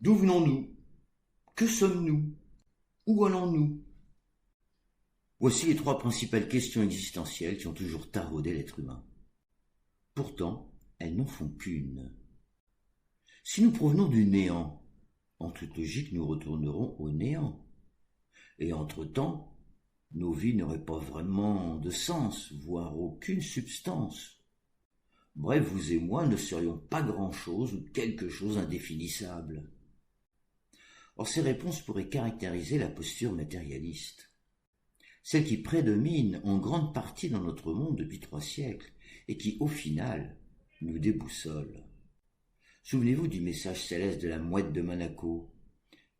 D'où venons-nous? Que sommes-nous? Où allons-nous? Voici les trois principales questions existentielles qui ont toujours taraudé l'être humain. Pourtant, elles n'en font qu'une. Si nous provenons du néant, en toute logique, nous retournerons au néant. Et entre-temps, nos vies n'auraient pas vraiment de sens, voire aucune substance. Bref, vous et moi ne serions pas grand-chose ou quelque chose indéfinissable. Or, ces réponses pourraient caractériser la posture matérialiste, celle qui prédomine en grande partie dans notre monde depuis 3 siècles et qui, au final, nous déboussole. Souvenez-vous du message céleste de la mouette de Monaco.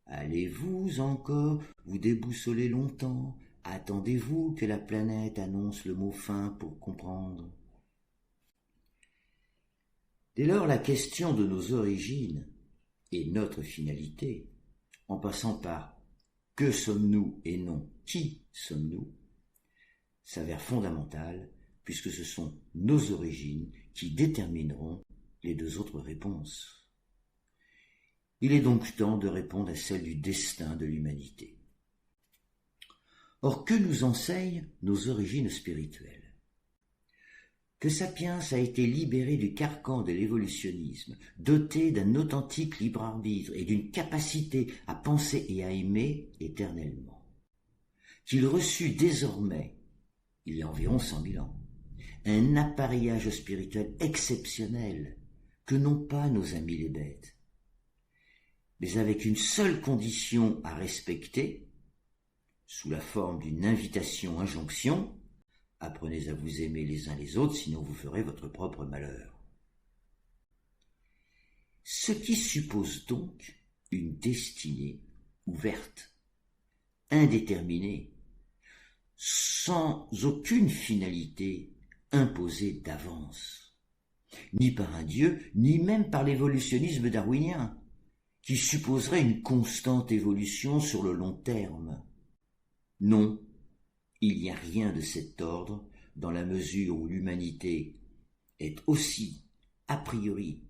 Allez-vous encore vous déboussoler longtemps? Attendez-vous que la planète annonce le mot fin pour comprendre? Dès lors, la question de nos origines et notre finalité, en passant par que sommes-nous et non qui sommes-nous, s'avère fondamentale puisque ce sont nos origines qui détermineront les deux autres réponses. Il est donc temps de répondre à celle du destin de l'humanité. Or, que nous enseignent nos origines spirituelles? Que Sapiens a été libéré du carcan de l'évolutionnisme, doté d'un authentique libre arbitre et d'une capacité à penser et à aimer éternellement. Qu'il reçut désormais, il y a environ 100 000 ans, un appareillage spirituel exceptionnel que n'ont pas nos amis les bêtes, mais avec une seule condition à respecter, sous la forme d'une invitation-injonction: apprenez à vous aimer les uns les autres, sinon vous ferez votre propre malheur. Ce qui suppose donc une destinée ouverte, indéterminée, sans aucune finalité imposée d'avance, ni par un dieu, ni même par l'évolutionnisme darwinien, qui supposerait une constante évolution sur le long terme. Non, il n'y a rien de cet ordre dans la mesure où l'humanité est aussi, a priori,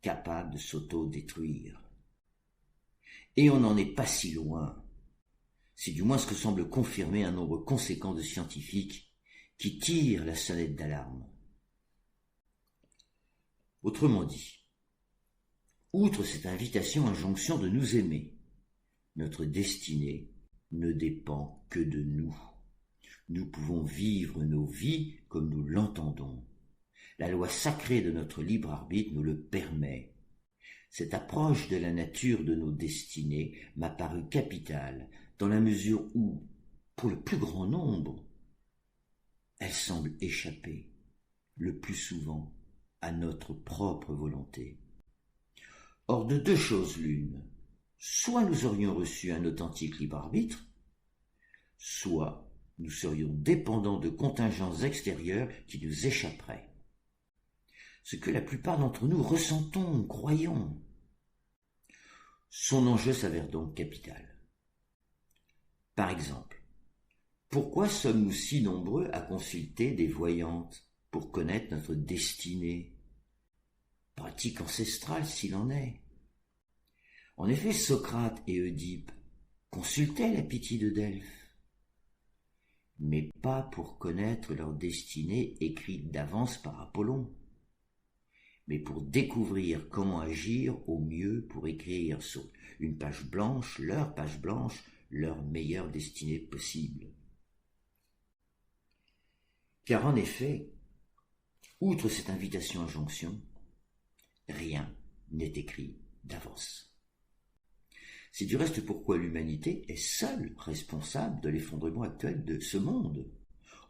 capable de s'auto-détruire. Et on n'en est pas si loin. C'est du moins ce que semble confirmer un nombre conséquent de scientifiques qui tirent la sonnette d'alarme. Autrement dit, outre cette invitation-injonction de nous aimer, notre destinée ne dépend que de nous. Nous pouvons vivre nos vies comme nous l'entendons. La loi sacrée de notre libre arbitre nous le permet. Cette approche de la nature de nos destinées m'a paru capitale dans la mesure où, pour le plus grand nombre, elle semble échapper, le plus souvent, à notre propre volonté. Or, de deux choses l'une, soit nous aurions reçu un authentique libre arbitre, soit nous serions dépendants de contingents extérieurs qui nous échapperaient. Ce que la plupart d'entre nous ressentons, croyons. Son enjeu s'avère donc capital. Par exemple, pourquoi sommes-nous si nombreux à consulter des voyantes pour connaître notre destinée? Pratique ancestrale s'il en est. En effet, Socrate et Oedipe consultaient la Pythie de Delphes, mais pas pour connaître leur destinée écrite d'avance par Apollon, mais pour découvrir comment agir au mieux pour écrire sur une page blanche, leur meilleure destinée possible. Car en effet, outre cette invitation-injonction, rien n'est écrit d'avance. C'est du reste pourquoi l'humanité est seule responsable de l'effondrement actuel de ce monde.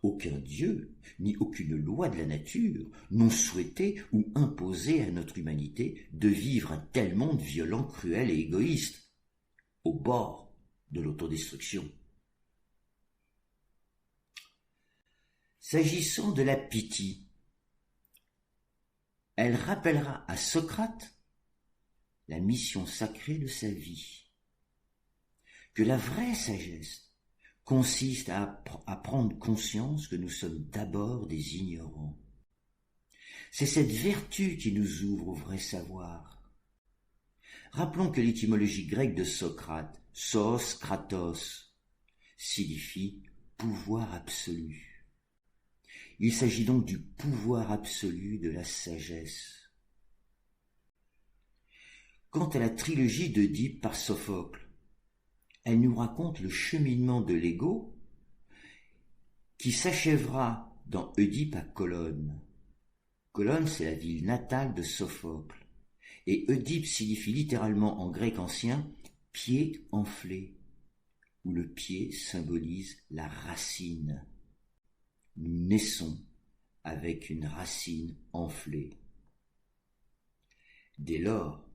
Aucun dieu, ni aucune loi de la nature n'ont souhaité ou imposé à notre humanité de vivre un tel monde violent, cruel et égoïste, au bord de l'autodestruction. S'agissant de la Pythie, elle rappellera à Socrate la mission sacrée de sa vie, que la vraie sagesse consiste à prendre conscience que nous sommes d'abord des ignorants. C'est cette vertu qui nous ouvre au vrai savoir. Rappelons que l'étymologie grecque de Socrate, sos, kratos, signifie pouvoir absolu. Il s'agit donc du pouvoir absolu de la sagesse. Quant à la trilogie d'Œdipe par Sophocle, elle nous raconte le cheminement de l'ego qui s'achèvera dans Œdipe à Colone. Colone, c'est la ville natale de Sophocle. Et Œdipe signifie littéralement en grec ancien « pied enflé », où le pied symbolise la racine. Nous naissons avec une racine enflée. Dès lors,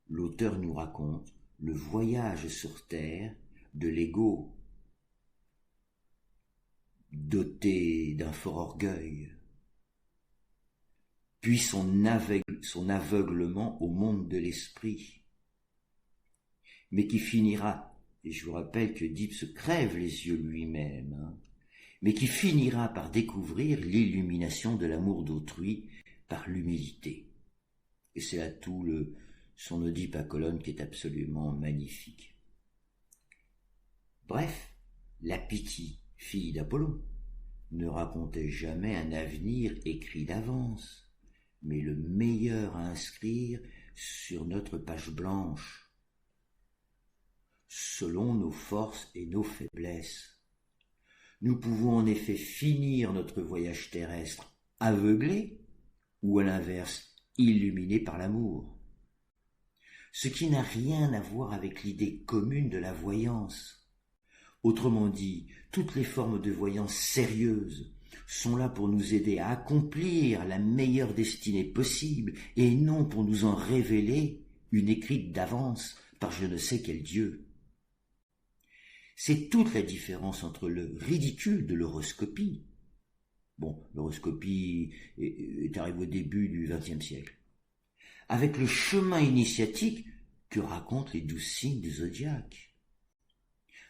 l'auteur nous raconte le voyage sur Terre de l'ego, doté d'un fort orgueil, puis son aveuglement au monde de l'esprit, mais qui finira, et je vous rappelle que Oedipe se crève les yeux lui-même, mais qui finira par découvrir l'illumination de l'amour d'autrui par l'humilité. Et c'est là tout son Oedipe à Colone qui est absolument magnifique. Bref, la Pythie, fille d'Apollon, ne racontait jamais un avenir écrit d'avance, mais le meilleur à inscrire sur notre page blanche, selon nos forces et nos faiblesses. Nous pouvons en effet finir notre voyage terrestre aveuglés, ou à l'inverse, illuminés par l'amour. Ce qui n'a rien à voir avec l'idée commune de la voyance. Autrement dit, toutes les formes de voyance sérieuses sont là pour nous aider à accomplir la meilleure destinée possible et non pour nous en révéler une écrite d'avance par je ne sais quel Dieu. C'est toute la différence entre le ridicule de l'horoscopie. Bon, l'horoscopie est arrivée au début du XXe siècle. Avec le chemin initiatique que racontent les 12 signes du zodiaque.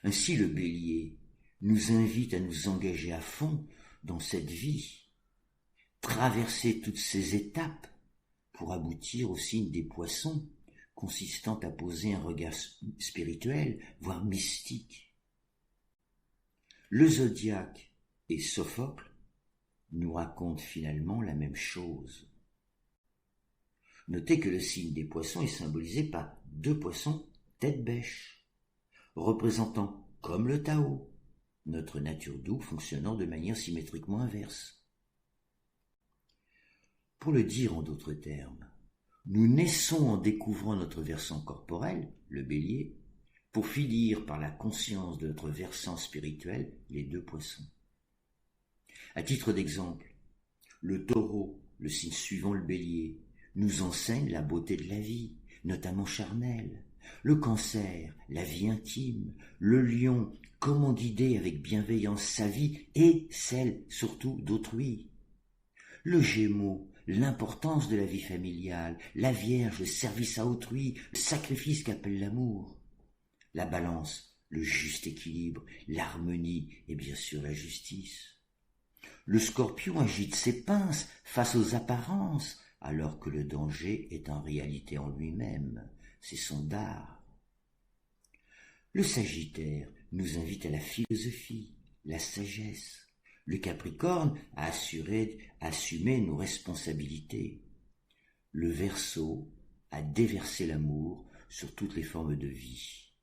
Ainsi le Bélier nous invite à nous engager à fond dans cette vie, traverser toutes ces étapes pour aboutir au signe des Poissons, consistant à poser un regard spirituel, voire mystique. Le zodiaque et Sophocle nous racontent finalement la même chose. Notez que le signe des Poissons est symbolisé par 2 poissons tête bêche, représentant, comme le Tao, notre nature double fonctionnant de manière symétriquement inverse. Pour le dire en d'autres termes, nous naissons en découvrant notre versant corporel, le Bélier, pour finir par la conscience de notre versant spirituel, les 2 poissons. À titre d'exemple, le Taureau, le signe suivant le Bélier, nous enseigne la beauté de la vie, notamment charnelle. Le Cancer, la vie intime. Le Lion, comment guider avec bienveillance sa vie et celle surtout d'autrui. Le Gémeaux, l'importance de la vie familiale. La Vierge, le service à autrui, le sacrifice qu'appelle l'amour. La Balance, le juste équilibre, l'harmonie et bien sûr la justice. Le Scorpion agite ses pinces face aux apparences, alors que le danger est en réalité en lui-même, c'est son dard. Le Sagittaire nous invite à la philosophie, la sagesse. Le Capricorne à assumer nos responsabilités. Le Verseau à déverser l'amour sur toutes les formes de vie.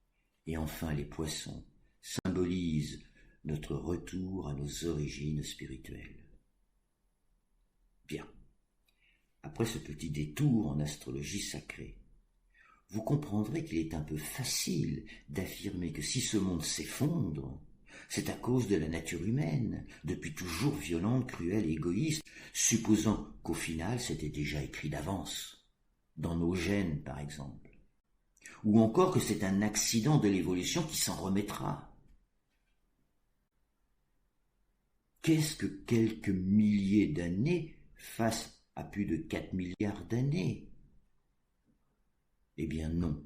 Et enfin les Poissons symbolisent notre retour à nos origines spirituelles. Bien. Après ce petit détour en astrologie sacrée, vous comprendrez qu'il est un peu facile d'affirmer que si ce monde s'effondre, c'est à cause de la nature humaine, depuis toujours violente, cruelle et égoïste, supposant qu'au final c'était déjà écrit d'avance, dans nos gènes par exemple, ou encore que c'est un accident de l'évolution qui s'en remettra. Qu'est-ce que quelques milliers d'années face à plus de 4 milliards d'années? Eh bien non,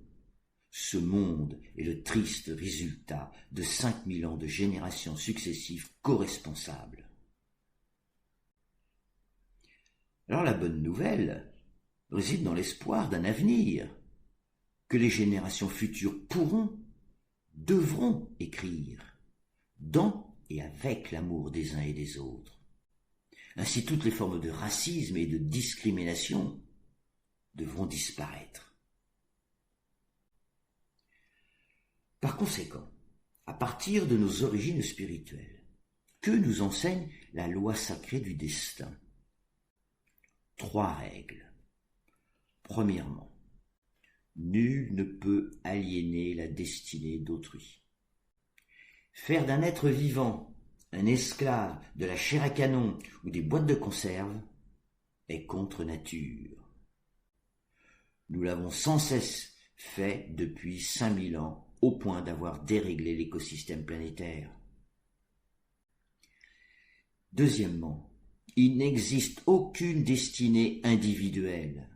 ce monde est le triste résultat de 5000 ans de générations successives co-responsables. Alors la bonne nouvelle réside dans l'espoir d'un avenir. que les générations futures pourront, devront écrire, dans et avec l'amour des uns et des autres. Ainsi, toutes les formes de racisme et de discrimination devront disparaître. Par conséquent, à partir de nos origines spirituelles, que nous enseigne la loi sacrée du destin? 3 règles. Premièrement, nul ne peut aliéner la destinée d'autrui. Faire d'un être vivant un esclave de la chair à canon ou des boîtes de conserve est contre nature. Nous l'avons sans cesse fait depuis 5000 ans, au point d'avoir déréglé l'écosystème planétaire. Deuxièmement, il n'existe aucune destinée individuelle.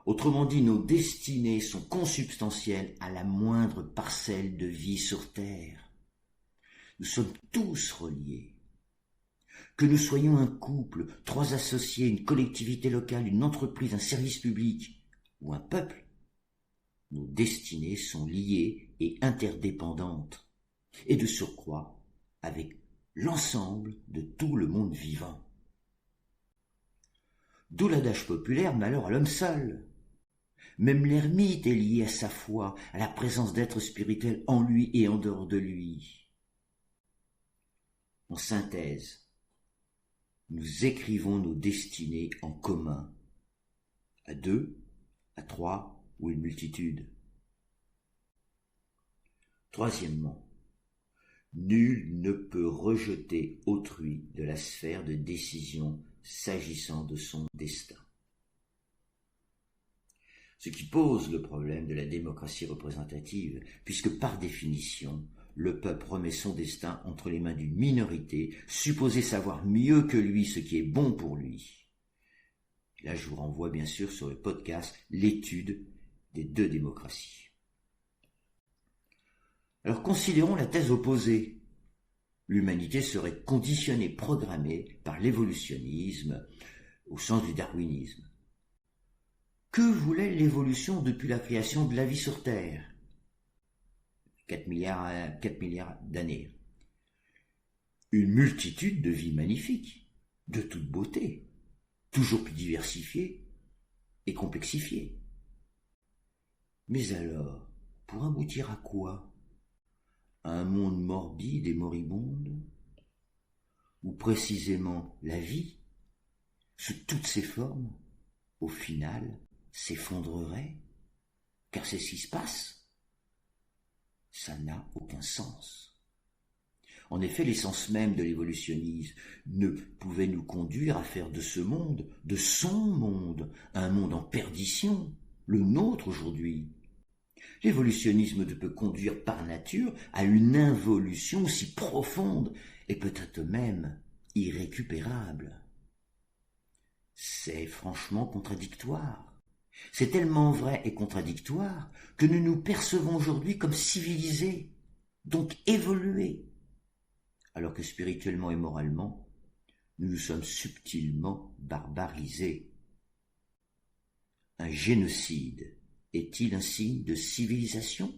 Autrement dit, nos destinées sont consubstantielles à la moindre parcelle de vie sur Terre. Nous sommes tous reliés. Que nous soyons un couple, 3 associés, une collectivité locale, une entreprise, un service public ou un peuple, nos destinées sont liées et interdépendantes, et de surcroît avec l'ensemble de tout le monde vivant. D'où l'adage populaire « malheur à l'homme seul ». Même l'ermite est lié à sa foi, à la présence d'êtres spirituels en lui et en dehors de lui. En synthèse, nous écrivons nos destinées en commun, à 2, à 3 ou une multitude. Troisièmement, nul ne peut rejeter autrui de la sphère de décision s'agissant de son destin. Ce qui pose le problème de la démocratie représentative, puisque par définition, le peuple remet son destin entre les mains d'une minorité, supposée savoir mieux que lui ce qui est bon pour lui. Et là, je vous renvoie bien sûr sur le podcast « L'étude des 2 démocraties ». Alors considérons la thèse opposée. L'humanité serait conditionnée, programmée par l'évolutionnisme au sens du darwinisme. Que voulait l'évolution depuis la création de la vie sur Terre? 4 milliards d'années. Une multitude de vies magnifiques, de toute beauté, toujours plus diversifiées et complexifiées. Mais alors, pour aboutir à quoi? À un monde morbide et moribonde? Ou précisément la vie, sous toutes ses formes, au final, s'effondrerait? Car c'est ce qui se passe. Ça n'a aucun sens. En effet, l'essence même de l'évolutionnisme ne pouvait nous conduire à faire de ce monde, de son monde, un monde en perdition, le nôtre aujourd'hui. L'évolutionnisme ne peut conduire par nature à une involution aussi profonde et peut-être même irrécupérable. C'est franchement contradictoire. C'est tellement vrai et contradictoire que nous nous percevons aujourd'hui comme civilisés, donc évolués, alors que spirituellement et moralement, nous nous sommes subtilement barbarisés. Un génocide est-il un signe de civilisation?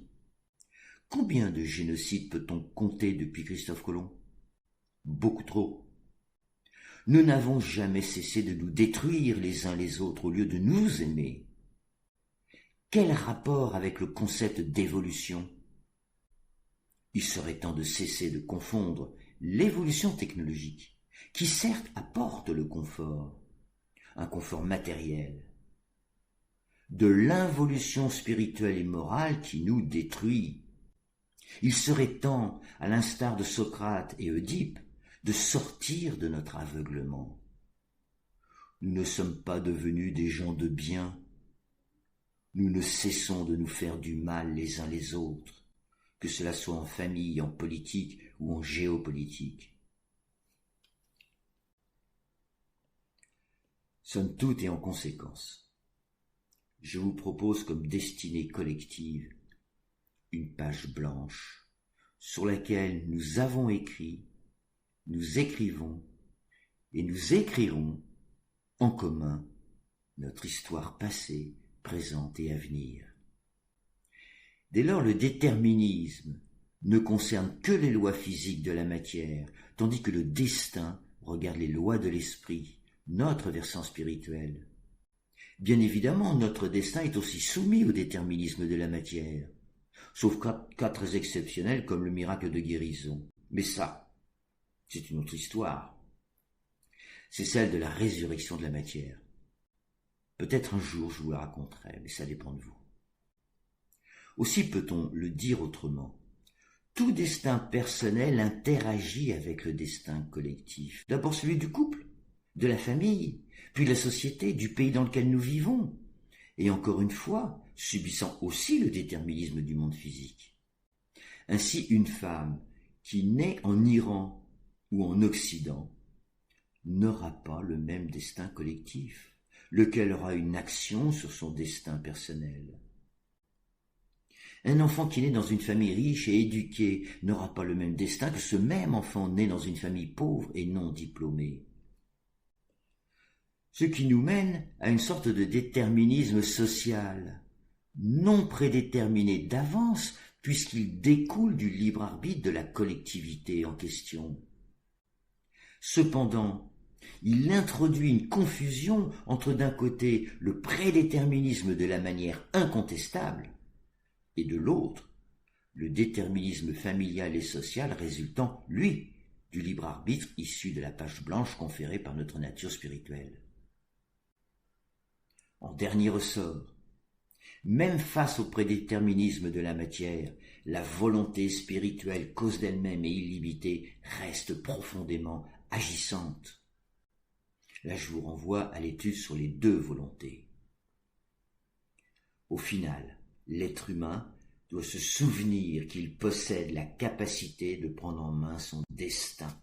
Combien de génocides peut-on compter depuis Christophe Colomb? Beaucoup trop. Nous n'avons jamais cessé de nous détruire les uns les autres au lieu de nous aimer. Quel rapport avec le concept d'évolution? Il serait temps de cesser de confondre l'évolution technologique, qui certes apporte le confort, un confort matériel, de l'involution spirituelle et morale qui nous détruit. Il serait temps, à l'instar de Socrate et Oedipe, de sortir de notre aveuglement. Nous ne sommes pas devenus des gens de bien. Nous ne cessons de nous faire du mal les uns les autres, que cela soit en famille, en politique ou en géopolitique. Somme toute et en conséquence, je vous propose comme destinée collective une page blanche sur laquelle nous avons écrit, nous écrivons et nous écrirons en commun notre histoire passée, présente et à venir. Dès lors, le déterminisme ne concerne que les lois physiques de la matière, tandis que le destin regarde les lois de l'esprit, notre versant spirituel. Bien évidemment, notre destin est aussi soumis au déterminisme de la matière, sauf cas très exceptionnels comme le miracle de guérison. Mais ça, c'est une autre histoire. C'est celle de la résurrection de la matière. Peut-être un jour je vous la raconterai, mais ça dépend de vous. Aussi peut-on le dire autrement. Tout destin personnel interagit avec le destin collectif. D'abord celui du couple, de la famille, puis de la société, du pays dans lequel nous vivons, et encore une fois, subissant aussi le déterminisme du monde physique. Ainsi, une femme qui naît en Iran ou en Occident n'aura pas le même destin collectif, lequel aura une action sur son destin personnel. Un enfant qui naît dans une famille riche et éduquée n'aura pas le même destin que ce même enfant né dans une famille pauvre et non diplômée. Ce qui nous mène à une sorte de déterminisme social, non prédéterminé d'avance, puisqu'il découle du libre arbitre de la collectivité en question. Cependant, il introduit une confusion entre d'un côté le prédéterminisme de la manière incontestable, et de l'autre, le déterminisme familial et social résultant, lui, du libre arbitre issu de la page blanche conférée par notre nature spirituelle. En dernier ressort, même face au prédéterminisme de la matière, la volonté spirituelle, cause d'elle-même et illimitée, reste profondément agissante. Là, je vous renvoie à l'étude sur les deux volontés. Au final, l'être humain doit se souvenir qu'il possède la capacité de prendre en main son destin,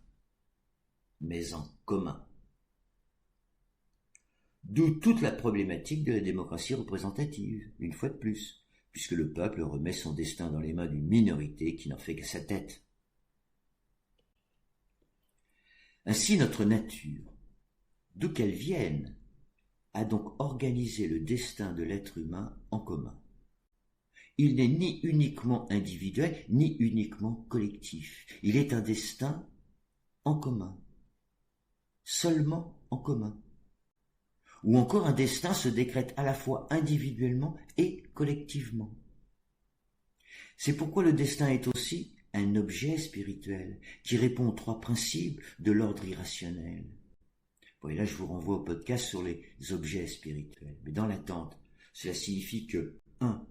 mais en commun. D'où toute la problématique de la démocratie représentative, une fois de plus, puisque le peuple remet son destin dans les mains d'une minorité qui n'en fait qu'à sa tête. Ainsi, notre nature, d'où qu'elle vienne, a donc organisé le destin de l'être humain en commun. Il n'est ni uniquement individuel, ni uniquement collectif. Il est un destin en commun, seulement en commun. Ou encore un destin se décrète à la fois individuellement et collectivement. C'est pourquoi le destin est aussi un objet spirituel qui répond aux trois principes de l'ordre irrationnel. Bon, et là, je vous renvoie au podcast sur les objets spirituels. Mais dans l'attente, cela signifie que 1.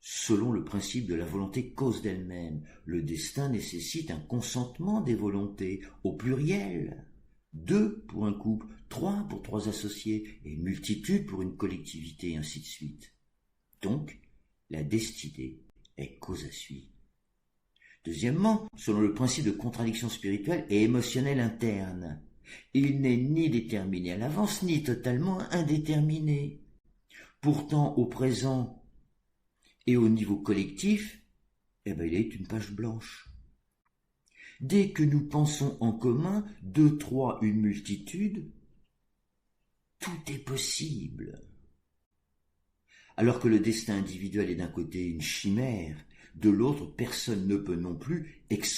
Selon le principe de la volonté cause d'elle-même, le destin nécessite un consentement des volontés au pluriel. 2 pour un couple, 3 pour 3 associés, et une multitude pour une collectivité, et ainsi de suite. Donc, la destinée est cause à suivre. Deuxièmement, selon le principe de contradiction spirituelle et émotionnelle interne, il n'est ni déterminé à l'avance, ni totalement indéterminé. Pourtant, au présent et au niveau collectif, il est une page blanche. Dès que nous pensons en commun, 2, 3, une multitude, tout est possible. Alors que le destin individuel est d'un côté une chimère, de l'autre, personne ne peut non plus être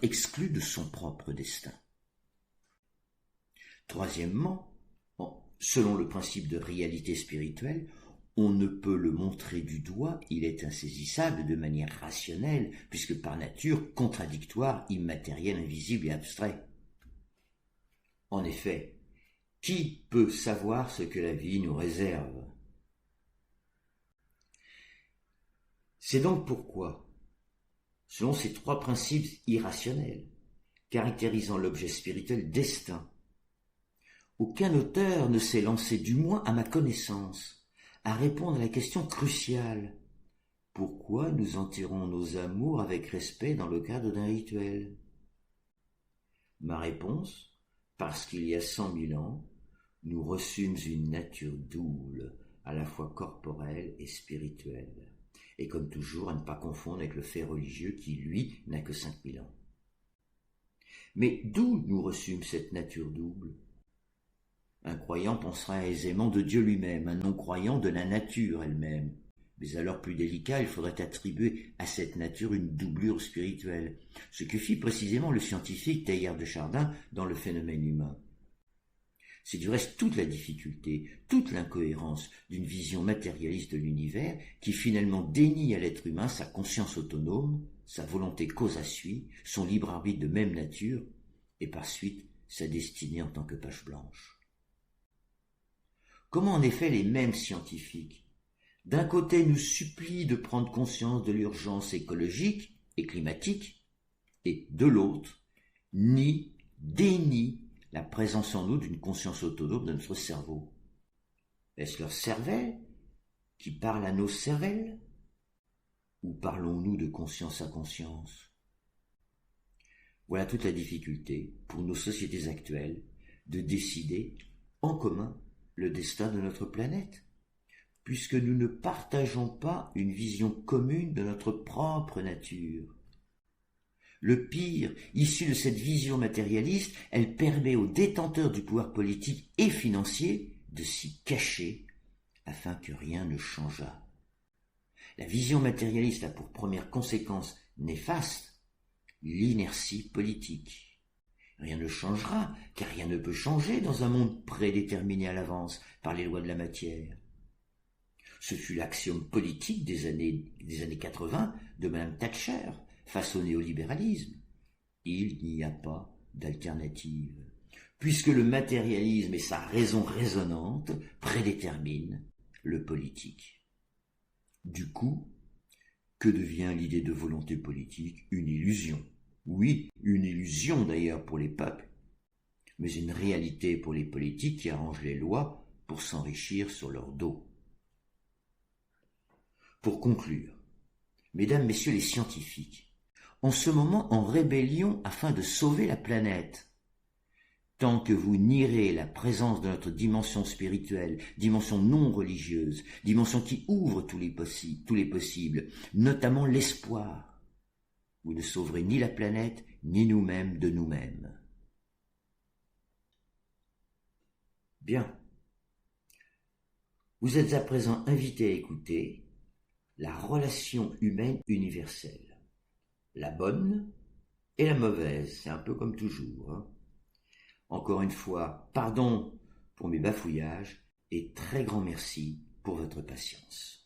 exclu de son propre destin. Troisièmement, selon le principe de réalité spirituelle, on ne peut le montrer du doigt, il est insaisissable de manière rationnelle, puisque par nature contradictoire, immatériel, invisible et abstrait. En effet, qui peut savoir ce que la vie nous réserve? C'est donc pourquoi, selon ces trois principes irrationnels, caractérisant l'objet spirituel destin, aucun auteur ne s'est lancé, du moins à ma connaissance, à répondre à la question cruciale: pourquoi nous enterrons nos amours avec respect dans le cadre d'un rituel? Ma réponse: parce qu'il y a 100 000 ans, nous reçûmes une nature double, à la fois corporelle et spirituelle, et comme toujours à ne pas confondre avec le fait religieux qui, lui, n'a que 5 000 ans. Mais d'où nous reçûmes cette nature double? Un croyant pensera aisément de Dieu lui-même, un non-croyant de la nature elle-même. Mais alors plus délicat, il faudrait attribuer à cette nature une doublure spirituelle, ce que fit précisément le scientifique Teilhard de Chardin dans le phénomène humain. C'est du reste toute la difficulté, toute l'incohérence d'une vision matérialiste de l'univers qui finalement dénie à l'être humain sa conscience autonome, sa volonté cause à sui, son libre arbitre de même nature, et par suite sa destinée en tant que page blanche. Comment en effet les mêmes scientifiques, d'un côté nous supplient de prendre conscience de l'urgence écologique et climatique, et de l'autre dénient la présence en nous d'une conscience autonome de notre cerveau. Est-ce leur cervelle qui parle à nos cervelles? Ou parlons-nous de conscience à conscience? Voilà toute la difficulté, pour nos sociétés actuelles, de décider en commun le destin de notre planète, puisque nous ne partageons pas une vision commune de notre propre nature. Le pire, issu de cette vision matérialiste, elle permet aux détenteurs du pouvoir politique et financier de s'y cacher afin que rien ne changeât. La vision matérialiste a pour première conséquence néfaste l'inertie politique. Rien ne changera, car rien ne peut changer dans un monde prédéterminé à l'avance par les lois de la matière. Ce fut l'axiome politique des années 80 de Mme Thatcher, face au néolibéralisme. Il n'y a pas d'alternative, puisque le matérialisme et sa raison raisonnante prédéterminent le politique. Du coup, que devient l'idée de volonté politique? Une illusion. Oui, une illusion d'ailleurs pour les peuples, mais une réalité pour les politiques qui arrangent les lois pour s'enrichir sur leur dos. Pour conclure, mesdames, messieurs les scientifiques, en ce moment en rébellion afin de sauver la planète. Tant que vous nierez la présence de notre dimension spirituelle, dimension non religieuse, dimension qui ouvre tous les possibles, notamment l'espoir, vous ne sauverez ni la planète, ni nous-mêmes de nous-mêmes. Bien. Vous êtes à présent invités à écouter la relation humaine universelle. La bonne et la mauvaise, c'est un peu comme toujours. Hein. Encore une fois, pardon pour mes bafouillages et très grand merci pour votre patience.